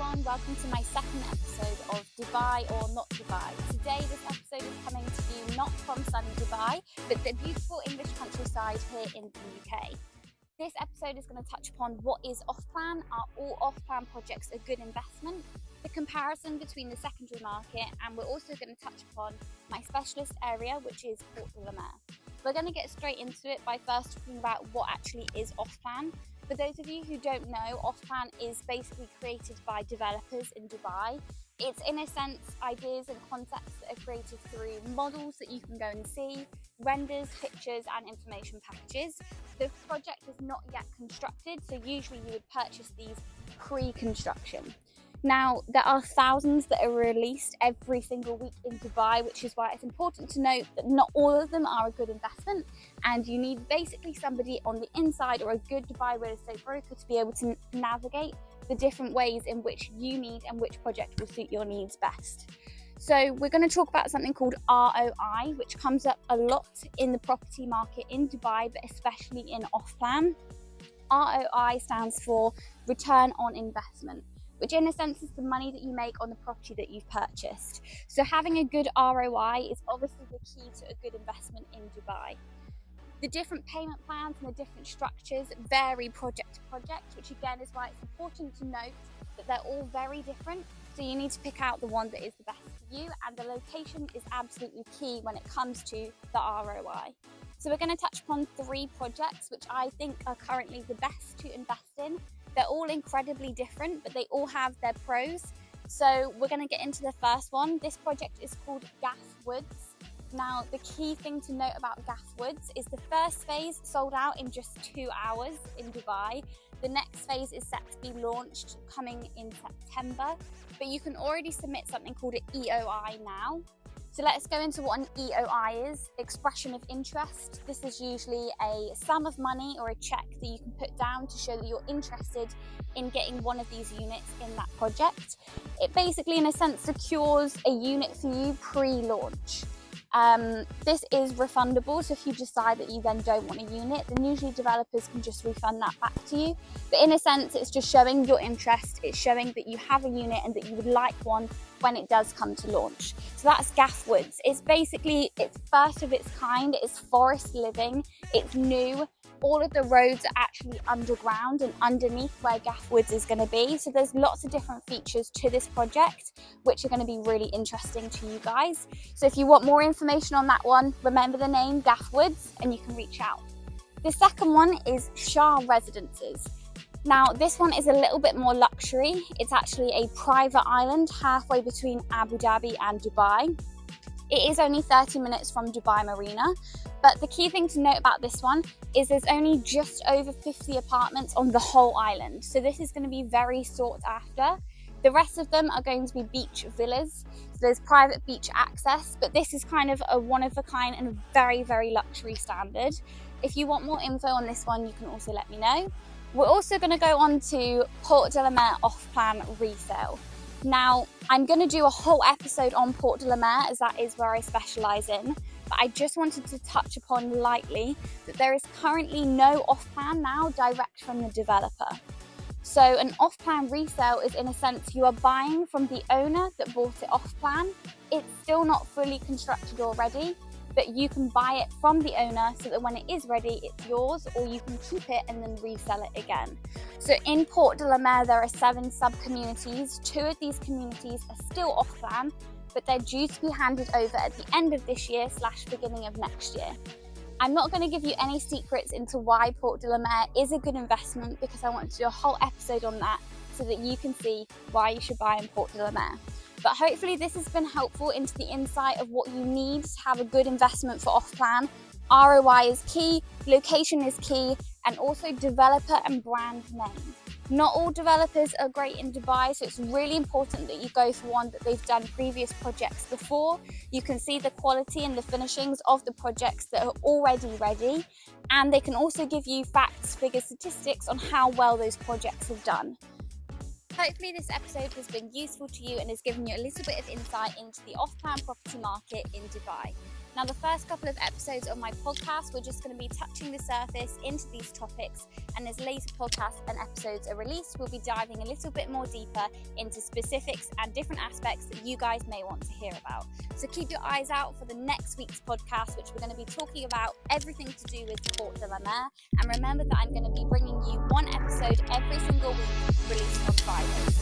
everyone, welcome to my second episode of Dubai or Not Dubai. Today this episode is coming to you not from sunny Dubai, but the beautiful English countryside here in the UK. This episode is going to touch upon what is off-plan, are all off-plan projects a good investment, the comparison between the secondary market, and we're also going to touch upon my specialist area, which is Port de la Mer. We're going to get straight into it by first talking about what actually is off-plan. For those of you who don't know, off-plan is basically created by developers in Dubai. It's in a sense ideas and concepts that are created through models that you can go and see, renders, pictures and information packages. The project is not yet constructed, so usually you would purchase these pre-construction. Now, there are thousands that are released every single week in Dubai, which is why it's important to note that not all of them are a good investment, and you need basically somebody on the inside or a good Dubai real estate broker to be able to navigate the different ways in which you need and which project will suit your needs best. So we're going to talk about something called ROI, which comes up a lot in the property market in Dubai, but especially in off-plan. ROI stands for return on investment, which in a sense is the money that you make on the property that you've purchased. So having a good ROI is obviously the key to a good investment in Dubai. The different payment plans and the different structures vary project to project, which again is why it's important to note that they're all very different. So you need to pick out the one that is the best for you, and the location is absolutely key when it comes to the ROI. So we're going to touch upon 3 projects which I think are currently the best to invest in. They're all incredibly different, but they all have their pros. So we're going to get into the first one. This project is called Gaff Woods. Now, the key thing to note about Gaff Woods is the first phase sold out in just 2 hours in Dubai. The next phase is set to be launched coming in September, but you can already submit something called an EOI now. So let's go into what an EOI is, expression of interest. This is usually a sum of money or a check that you can put down to show that you're interested in getting one of these units in that project. It basically, in a sense, secures a unit for you pre-launch. This is refundable, so if you decide that you then don't want a unit, then usually developers can just refund that back to you. But in a sense, it's just showing your interest, it's showing that you have a unit and that you would like one when it does come to launch. So that's Gaff Woods. It's first of its kind, it's forest living, it's new. All of the roads are actually underground and underneath where Gaff Woods is going to be. So there's lots of different features to this project, which are going to be really interesting to you guys. So if you want more information on that one, remember the name Gaff Woods and you can reach out. The second one is Shah Residences. Now, this one is a little bit more luxury. It's actually a private island halfway between Abu Dhabi and Dubai. It is only 30 minutes from Dubai Marina, but the key thing to note about this one is there's only just over 50 apartments on the whole island. So this is going to be very sought after. The rest of them are going to be beach villas. So there's private beach access, but this is kind of a one of a kind and very, very luxury standard. If you want more info on this one, you can also let me know. We're also going to go on to Port de la Mer off-plan resale. Now, I'm going to do a whole episode on Port de la Mer as that is where I specialise in, but I just wanted to touch upon lightly that there is currently no off-plan now direct from the developer. So an off-plan resale is, in a sense, you are buying from the owner that bought it off-plan. It's still not fully constructed already, but you can buy it from the owner so that when it is ready, it's yours, or you can keep it and then resell it again. So in Port de la Mer, there are 7 sub-communities. 2 of these communities are still off-plan, but they're due to be handed over at the end of this year / beginning of next year. I'm not going to give you any secrets into why Port de la Mer is a good investment, because I want to do a whole episode on that so that you can see why you should buy in Port de la Mer. But hopefully this has been helpful into the insight of what you need to have a good investment for off-plan. ROI is key, location is key, and also developer and brand name. Not all developers are great in Dubai, so it's really important that you go for one that they've done previous projects before. You can see the quality and the finishings of the projects that are already ready, and they can also give you facts, figures, statistics on how well those projects have done. Hopefully this episode has been useful to you and has given you a little bit of insight into the off-plan property market in Dubai. Now, the first couple of episodes of my podcast, we're just going to be touching the surface into these topics, and as later podcasts and episodes are released, we'll be diving a little bit more deeper into specifics and different aspects that you guys may want to hear about. So keep your eyes out for the next week's podcast, which we're going to be talking about everything to do with Port de la Mer. And remember that I'm going to be bringing you one episode every single week, released on Fridays.